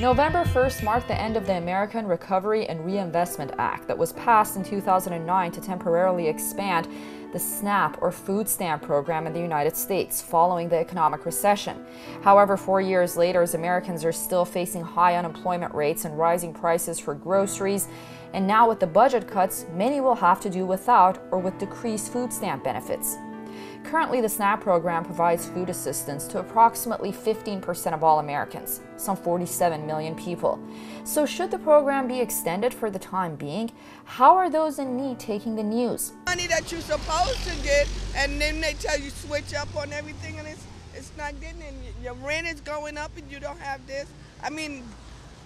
November 1st marked the end of the American Recovery and Reinvestment Act that was passed in 2009 to temporarily expand the SNAP or food stamp program in the United States following the economic recession. However, 4 years later, as Americans are still facing high unemployment rates and rising prices for groceries, and now with the budget cuts, many will have to do without or with decreased food stamp benefits. Currently, the SNAP program provides food assistance to approximately 15% of all Americans, some 47 million people. So should the program be extended for the time being? How are those in need taking the news? Money that you're supposed to get, and then they tell you switch up on everything, and it's not getting in. Your rent is going up and you don't have this. I mean,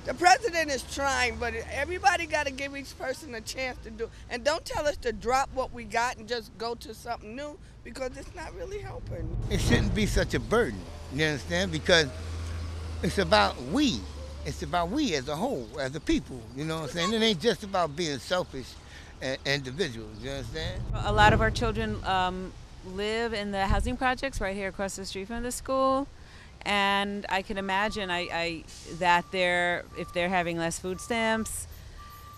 the president is trying, but everybody got to give each person a chance to do. And don't tell us to drop what we got and just go to something new, because it's not really helping. It shouldn't be such a burden, you understand? Because it's about we. It's about we as a whole, as a people, you know what I'm saying? It ain't just about being selfish individuals, you understand? A lot of our children live in the housing projects right here across the street from the school. And I can imagine that if they're having less food stamps,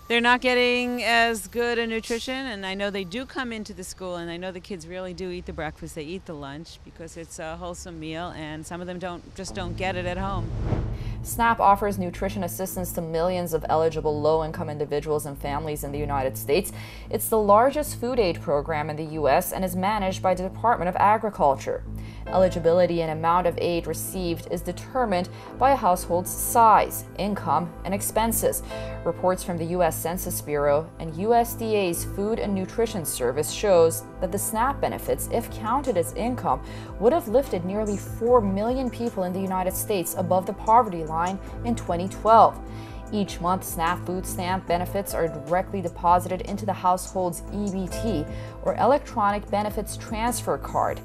they're not getting as good a nutrition. And I know they do come into the school, and I know the kids really do eat the breakfast, they eat the lunch, because it's a wholesome meal, and some of them just don't get it at home. SNAP offers nutrition assistance to millions of eligible low-income individuals and families in the United States. It's the largest food aid program in the U.S. and is managed by the Department of Agriculture. Eligibility and amount of aid received is determined by a household's size, income, and expenses. Reports from the U.S. Census Bureau and USDA's Food and Nutrition Service shows that the SNAP benefits, if counted as income, would have lifted nearly 4 million people in the United States above the poverty line in 2012. Each month, SNAP food stamp benefits are directly deposited into the household's EBT, or electronic benefits transfer card,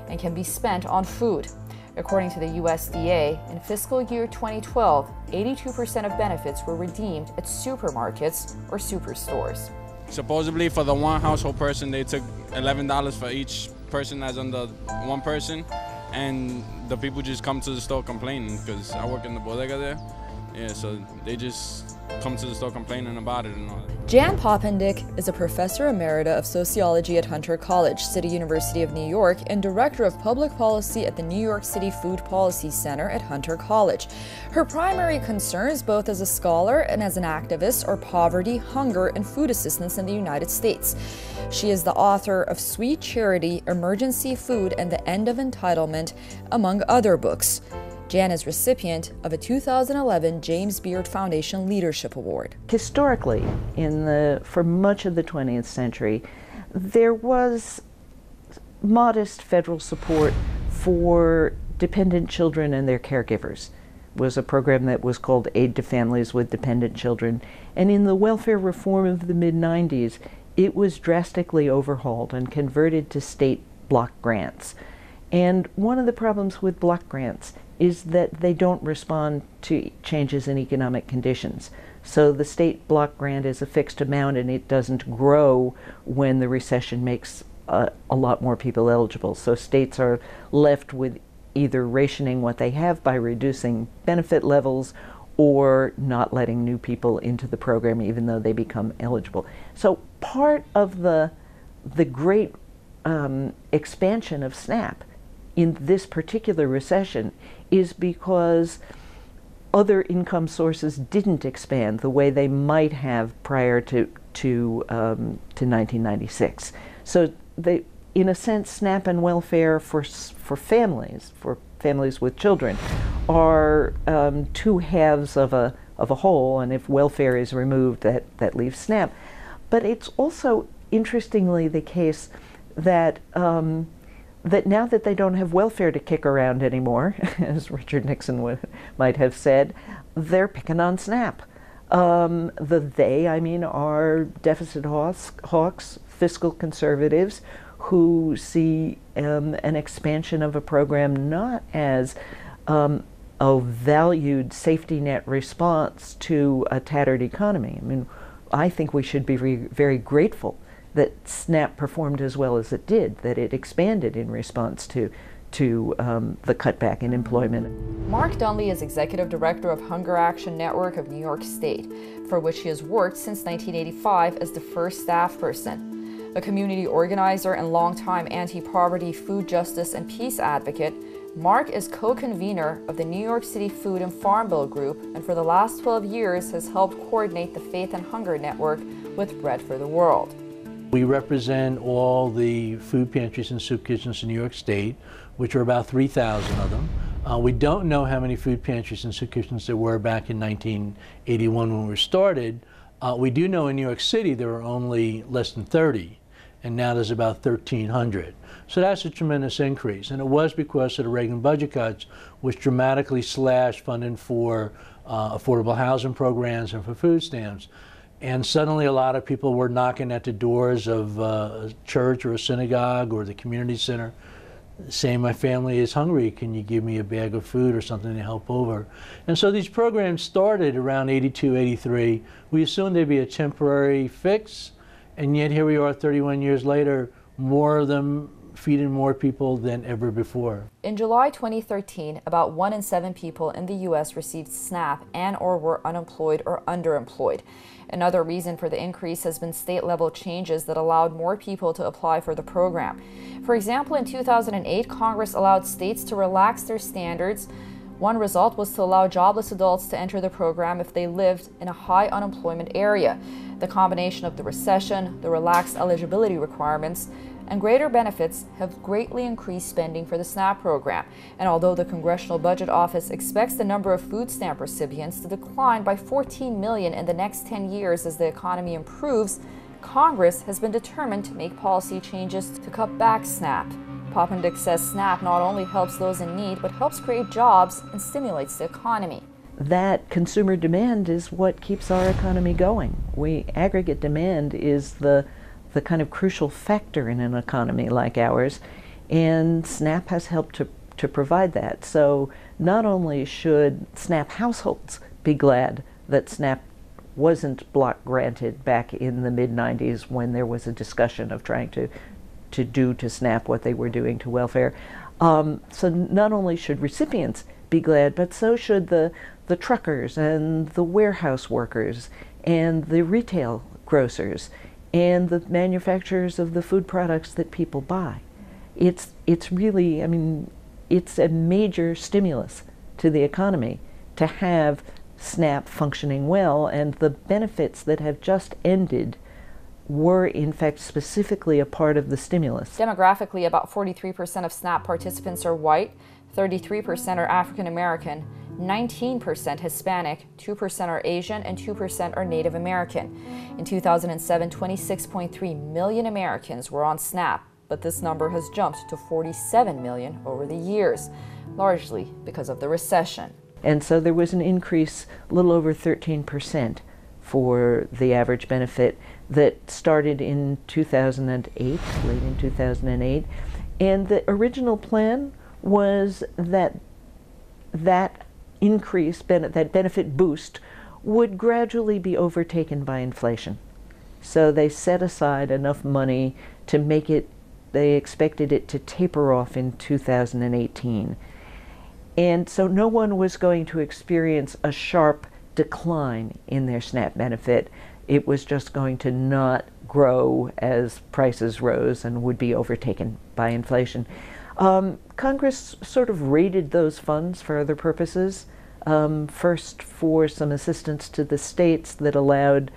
and can be spent on food. According to the USDA, in fiscal year 2012, 82% of benefits were redeemed at supermarkets or superstores. Supposedly, for the one household person, they took $11 for each person that's under one person, and the people just come to the store complaining, because I work in the bodega there. Yeah, so they just come to the store complaining about it and all that. Jan Popendick is a professor emerita of sociology at Hunter College, City University of New York, and director of public policy at the New York City Food Policy Center at Hunter College. Her primary concerns, both as a scholar and as an activist, are poverty, hunger, and food assistance in the United States. She is the author of Sweet Charity, Emergency Food, and the End of Entitlement, among other books. Jan is recipient of a 2011 James Beard Foundation Leadership Award. Historically, for much of the 20th century, there was modest federal support for dependent children and their caregivers. It was a program that was called Aid to Families with Dependent Children. And in the welfare reform of the mid-90s, it was drastically overhauled and converted to state block grants. And one of the problems with block grants is that they don't respond to changes in economic conditions. So the state block grant is a fixed amount, and it doesn't grow when the recession makes a lot more people eligible. So states are left with either rationing what they have by reducing benefit levels, or not letting new people into the program even though they become eligible. So part of the great expansion of SNAP in this particular recession is because other income sources didn't expand the way they might have prior to 1996. So they, in a sense, SNAP and welfare for families with children, are two halves of a whole, and if welfare is removed, that leaves SNAP. But it's also interestingly the case that that now that they don't have welfare to kick around anymore, as Richard Nixon might have said, they're picking on SNAP. I mean, are deficit hawks, fiscal conservatives who see an expansion of a program not as a valued safety net response to a tattered economy. I mean, I think we should be very grateful that SNAP performed as well as it did, that it expanded in response to the cutback in employment. Mark Dunley is Executive Director of Hunger Action Network of New York State, for which he has worked since 1985 as the first staff person. A community organizer and longtime anti-poverty, food justice, and peace advocate, Mark is co-convener of the New York City Food and Farm Bill Group, and for the last 12 years has helped coordinate the Faith and Hunger Network with Bread for the World. We represent all the food pantries and soup kitchens in New York State, which are about 3,000 of them. We don't know how many food pantries and soup kitchens there were back in 1981 when we started. We do know in New York City there were only less than 30, and now there's about 1,300. So that's a tremendous increase, and it was because of the Reagan budget cuts, which dramatically slashed funding for affordable housing programs and for food stamps. And suddenly a lot of people were knocking at the doors of a church or a synagogue or the community center saying, my family is hungry, can you give me a bag of food or something to help over? And so these programs started around 82, 83. We assumed they'd be a temporary fix, and yet here we are 31 years later, more of them feeding more people than ever before. In July 2013, about 1 in 7 people in the U.S. received SNAP and/or were unemployed or underemployed. Another reason for the increase has been state-level changes that allowed more people to apply for the program. For example, in 2008, Congress allowed states to relax their standards. One result was to allow jobless adults to enter the program if they lived in a high unemployment area. The combination of the recession, the relaxed eligibility requirements, and greater benefits have greatly increased spending for the SNAP program. And although the Congressional Budget Office expects the number of food stamp recipients to decline by 14 million in the next 10 years as the economy improves, Congress has been determined to make policy changes to cut back SNAP. Popendick says SNAP not only helps those in need, but helps create jobs and stimulates the economy. That consumer demand is what keeps our economy going. Aggregate demand is the kind of crucial factor in an economy like ours, and SNAP has helped to provide that. So not only should SNAP households be glad that SNAP wasn't block granted back in the mid-90s when there was a discussion of trying to do to SNAP what they were doing to welfare. So not only should recipients be glad, but so should the truckers and the warehouse workers and the retail grocers and the manufacturers of the food products that people buy. It's really, I mean, it's a major stimulus to the economy to have SNAP functioning well, and the benefits that have just ended were in fact specifically a part of the stimulus. Demographically, about 43% of SNAP participants are white, 33% are African American, 19% Hispanic, 2% are Asian, and 2% are Native American. In 2007, 26.3 million Americans were on SNAP, but this number has jumped to 47 million over the years, largely because of the recession. And so there was an increase, a little over 13% for the average benefit that started in 2008, late in 2008. And the original plan was that increase, that benefit boost, would gradually be overtaken by inflation. So they set aside enough money to make it, they expected it to taper off in 2018. And so no one was going to experience a sharp decline in their SNAP benefit. It was just going to not grow as prices rose and would be overtaken by inflation. Congress sort of raided those funds for other purposes. First for some assistance to the states that allowed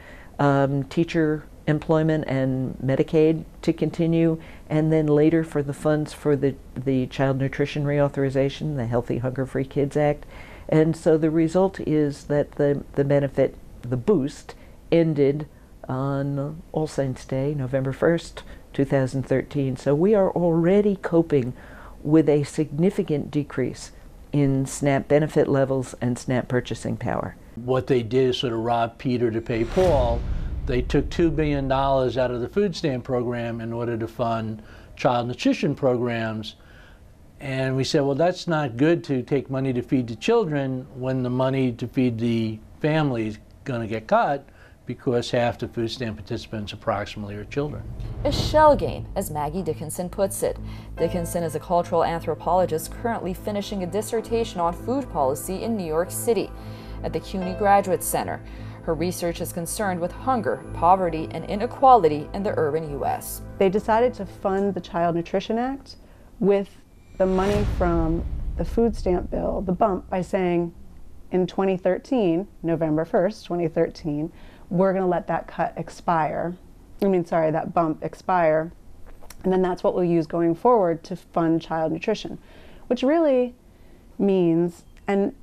teacher employment and Medicaid to continue, and then later for the funds for the Child Nutrition Reauthorization, the Healthy Hunger-Free Kids Act. And so the result is that the benefit, the boost, ended on All Saints' Day, November 1st, 2013. So we are already coping with a significant decrease in SNAP benefit levels and SNAP purchasing power. What they did is sort of rob Peter to pay Paul. They took $2 billion out of the food stamp program in order to fund child nutrition programs. And we said, well, that's not good to take money to feed the children when the money to feed the family is going to get cut, because half the food stamp participants approximately are children. A shell game, as Maggie Dickinson puts it. Dickinson is a cultural anthropologist currently finishing a dissertation on food policy in New York City at the CUNY Graduate Center. Her research is concerned with hunger, poverty, and inequality in the urban U.S. They decided to fund the Child Nutrition Act with the money from the food stamp bill, the bump, by saying in 2013, November 1st, 2013, we're going to let that that bump expire, and then that's what we'll use going forward to fund child nutrition, which really means, and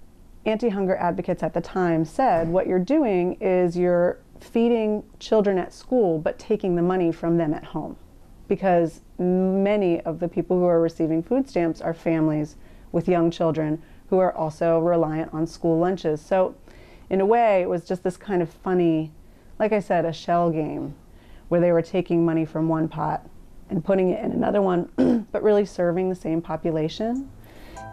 anti-hunger advocates at the time said, what you're doing is you're feeding children at school but taking the money from them at home, because many of the people who are receiving food stamps are families with young children who are also reliant on school lunches. So in a way, it was just this kind of funny, like I said, a shell game, where they were taking money from one pot and putting it in another one, but really serving the same population.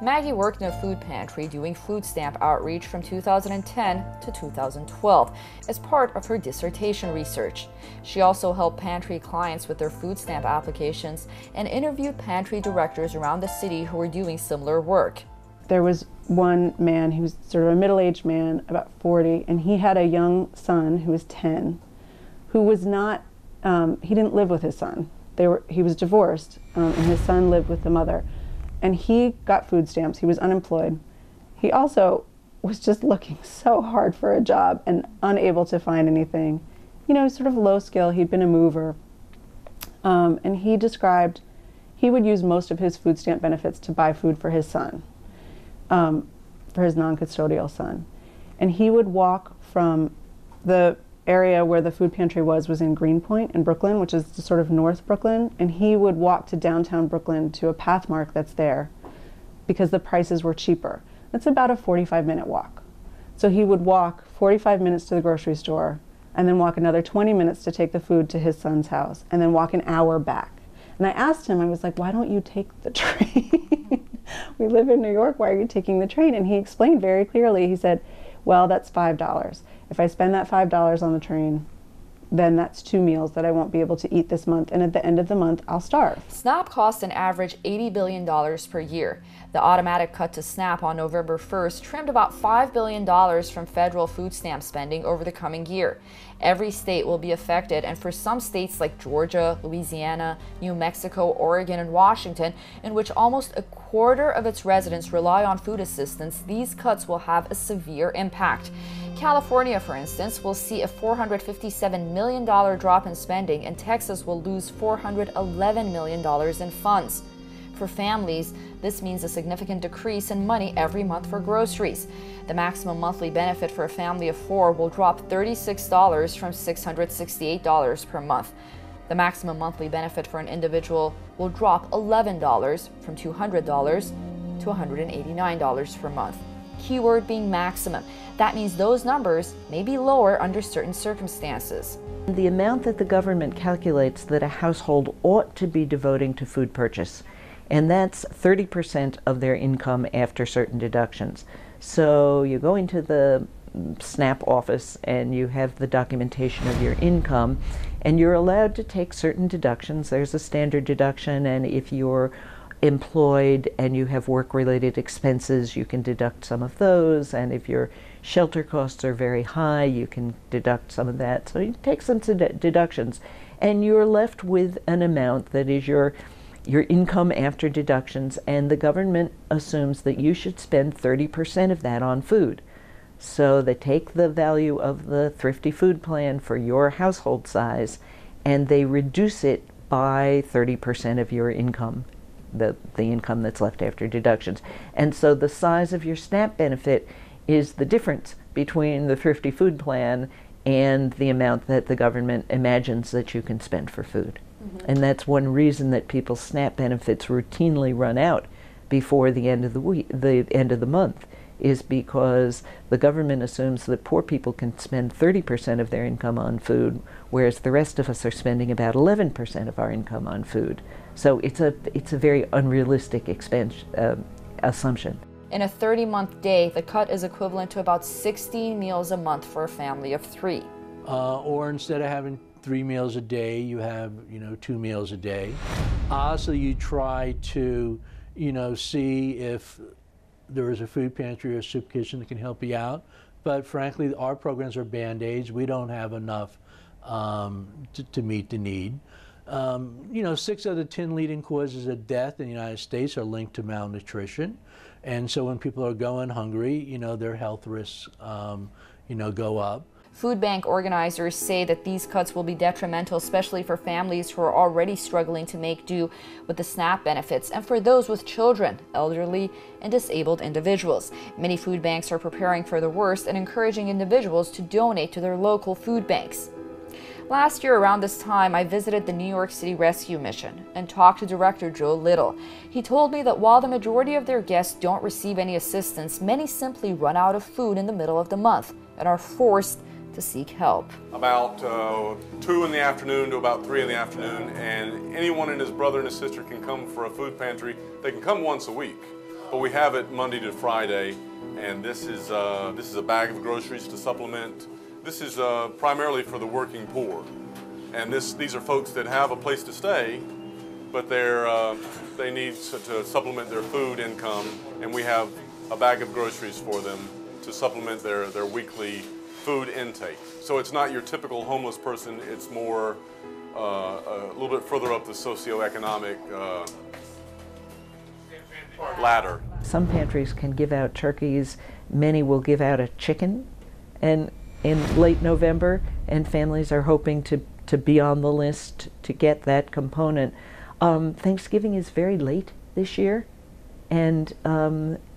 Maggie worked in a food pantry doing food stamp outreach from 2010 to 2012 as part of her dissertation research. She also helped pantry clients with their food stamp applications and interviewed pantry directors around the city who were doing similar work. There was one man, he was sort of a middle-aged man, about 40, and he had a young son who was 10, who was not, he didn't live with his son. He was divorced, and his son lived with the mother. And he got food stamps. He was unemployed. He also was just looking so hard for a job and unable to find anything. You know, sort of low skill. He'd been a mover. And he described he would use most of his food stamp benefits to buy food for his son, for his non-custodial son. And he would walk from the area where the food pantry was in Greenpoint in Brooklyn, which is sort of North Brooklyn, and he would walk to downtown Brooklyn to a Pathmark that's there because the prices were cheaper. That's about a 45-minute walk. So he would walk 45 minutes to the grocery store and then walk another 20 minutes to take the food to his son's house and then walk an hour back. And I asked him, I was like, why don't you take the train? We live in New York, why are you taking the train? And he explained very clearly, he said, well, that's $5. If I spend that $5 on the train, then that's 2 meals that I won't be able to eat this month, and at the end of the month, I'll starve. SNAP costs an average $80 billion per year. The automatic cut to SNAP on November 1st trimmed about $5 billion from federal food stamp spending over the coming year. Every state will be affected, and for some states like Georgia, Louisiana, New Mexico, Oregon, and Washington, in which almost a quarter of its residents rely on food assistance, these cuts will have a severe impact. California, for instance, will see a $457 million drop in spending, and Texas will lose $411 million in funds. For families, this means a significant decrease in money every month for groceries. The maximum monthly benefit for a family of 4 will drop $36 from $668 per month. The maximum monthly benefit for an individual will drop $11 from $200 to $189 per month. Keyword being maximum. That means those numbers may be lower under certain circumstances. The amount that the government calculates that a household ought to be devoting to food purchase, and that's 30% of their income after certain deductions. So you go into the SNAP office and you have the documentation of your income, and you're allowed to take certain deductions. There's a standard deduction, and if you're employed and you have work-related expenses, you can deduct some of those, and if your shelter costs are very high, you can deduct some of that. So you take some deductions, and you're left with an amount that is your income after deductions, and the government assumes that you should spend 30% of that on food. So they take the value of the thrifty food plan for your household size, and they reduce it by 30% of your income, the income that's left after deductions. And so the size of your SNAP benefit is the difference between the thrifty food plan and the amount that the government imagines that you can spend for food. And that's one reason that people's SNAP benefits routinely run out before the end of the week, the end of the month, is because the government assumes that poor people can spend 30% of their income on food, whereas the rest of us are spending about 11% of our income on food. So it's a very unrealistic assumption. In a 30-month day, the cut is equivalent to about 16 meals a month for a family of 3. Or instead of having 3 meals a day, you have 2 meals a day. Also, you try to see if there is a food pantry or a soup kitchen that can help you out. But frankly, our programs are Band-Aids. We don't have enough to meet the need. 6 out of 10 leading causes of death in the United States are linked to malnutrition. And so when people are going hungry, their health risks, go up. Food bank organizers say that these cuts will be detrimental, especially for families who are already struggling to make do with the SNAP benefits, and for those with children, elderly, and disabled individuals. Many food banks are preparing for the worst and encouraging individuals to donate to their local food banks. Last year around this time, I visited the New York City Rescue Mission and talked to Director Joe Little. He told me that while the majority of their guests don't receive any assistance, many simply run out of food in the middle of the month and are forced to seek help. About 2 in the afternoon to about 3 in the afternoon, and anyone and his brother and his sister can come for a food pantry. They can come once a week, but we have it Monday to Friday, and this is a bag of groceries to supplement. This is primarily for the working poor, and these are folks that have a place to stay, but they need to supplement their food income, and we have a bag of groceries for them to supplement their weekly food intake. So it's not your typical homeless person, it's more a little bit further up the socioeconomic ladder. Some pantries can give out turkeys, many will give out a chicken, and in late November, and families are hoping to be on the list to get that component. Thanksgiving is very late this year, and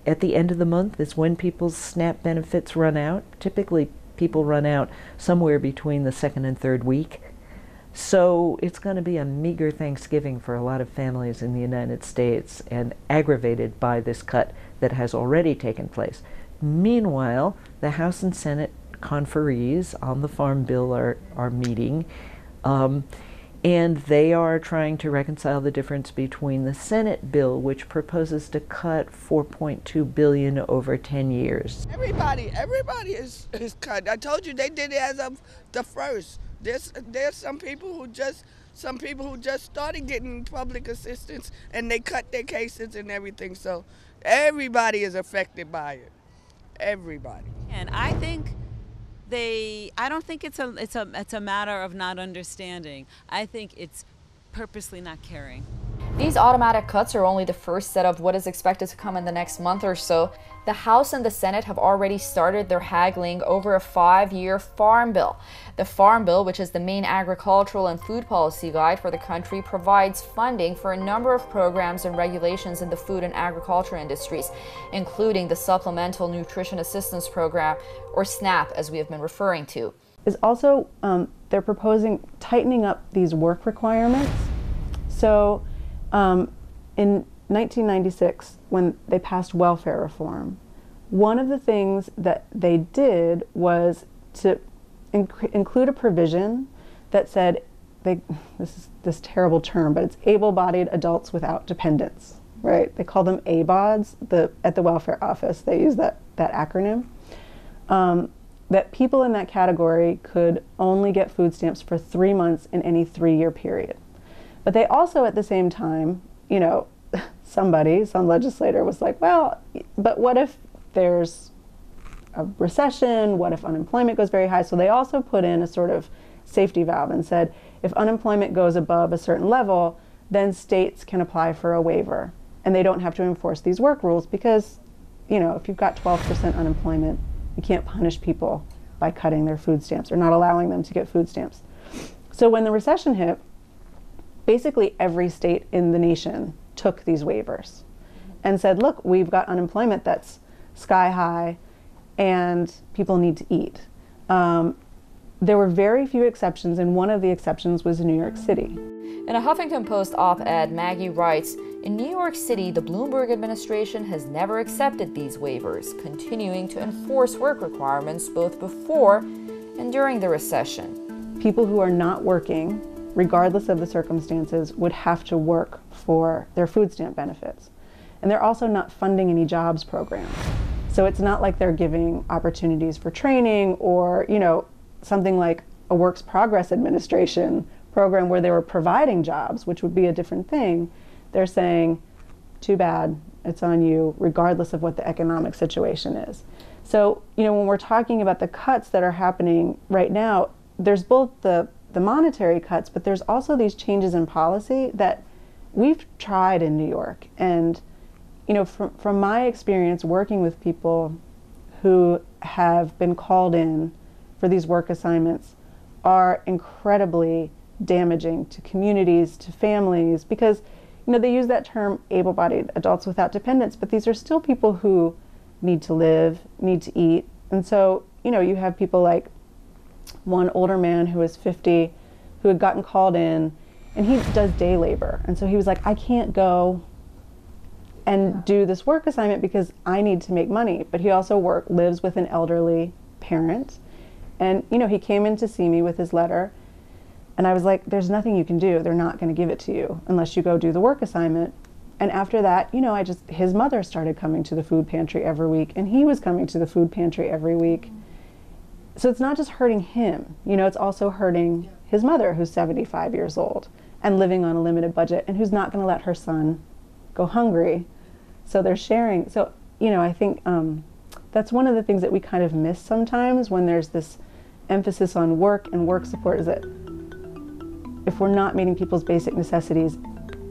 at the end of the month is when people's SNAP benefits run out. Typically, people run out somewhere between the 2nd and 3rd week. So it's going to be a meager Thanksgiving for a lot of families in the United States, and aggravated by this cut that has already taken place. Meanwhile, the House and Senate conferees on the Farm Bill are meeting, and they are trying to reconcile the difference between the Senate bill, which proposes to cut $4.2 billion over 10 years. Everybody is cut. I told you they did it as of the 1st. There's some people who just started getting public assistance, and they cut their cases and everything. So everybody is affected by it. Everybody. And I think I don't think it's a matter of not understanding. I think it's purposely not caring. These automatic cuts are only the first set of what is expected to come in the next month or so. The House and the Senate have already started their haggling over a 5-year farm bill. The Farm Bill, which is the main agricultural and food policy guide for the country, provides funding for a number of programs and regulations in the food and agriculture industries, including the Supplemental Nutrition Assistance Program, or SNAP, as we have been referring to. Is also, they're proposing tightening up these work requirements. So in 1996, when they passed welfare reform, one of the things that they did was to include a provision that said, this is this terrible term, but it's able-bodied adults without dependents, right? They call them ABODs. At the welfare office, they use that acronym. That people in that category could only get food stamps for 3 months in any 3-year period. But they also, at the same time, some legislator was like, well, but what if there's a recession? What if unemployment goes very high? So they also put in a sort of safety valve and said, if unemployment goes above a certain level, then states can apply for a waiver. And they don't have to enforce these work rules because, if you've got 12% unemployment, you can't punish people by cutting their food stamps or not allowing them to get food stamps. So when the recession hit, basically every state in the nation took these waivers and said, look, we've got unemployment that's sky high and people need to eat. There were very few exceptions, and one of the exceptions was New York City. In a Huffington Post op-ed, Maggie writes, In New York City, the Bloomberg administration has never accepted these waivers, continuing to enforce work requirements both before and during the recession. People who are not working, regardless of the circumstances, would have to work for their food stamp benefits. And they're also not funding any jobs programs. So it's not like they're giving opportunities for training or, something like a Works Progress Administration program where they were providing jobs, which would be a different thing. They're saying, too bad, it's on you, regardless of what the economic situation is. So, when we're talking about the cuts that are happening right now, there's both the monetary cuts, but there's also these changes in policy that we've tried in New York. And, from my experience working with people who have been called in for these work assignments are incredibly damaging to communities, to families, because they use that term able-bodied adults without dependents, but these are still people who need to live, need to eat. And so, you have people like one older man who was 50 who had gotten called in, and he does day labor. And so he was like, I can't go and do this work assignment because I need to make money. But he also lives with an elderly parent. And, he came in to see me with his letter. And I was like, there's nothing you can do. They're not going to give it to you unless you go do the work assignment. And after that, his mother started coming to the food pantry every week, and he was coming to the food pantry every week. So it's not just hurting him, it's also hurting his mother, who's 75 years old and living on a limited budget and who's not going to let her son go hungry. So they're sharing. So, I think that's one of the things that we kind of miss sometimes when there's this emphasis on work and work support, is that if we're not meeting people's basic necessities,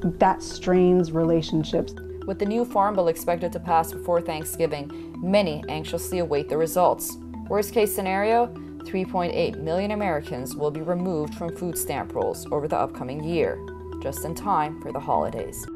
that strains relationships. With the new Farm Bill expected to pass before Thanksgiving, many anxiously await the results. Worst case scenario, 3.8 million Americans will be removed from food stamp rolls over the upcoming year, just in time for the holidays.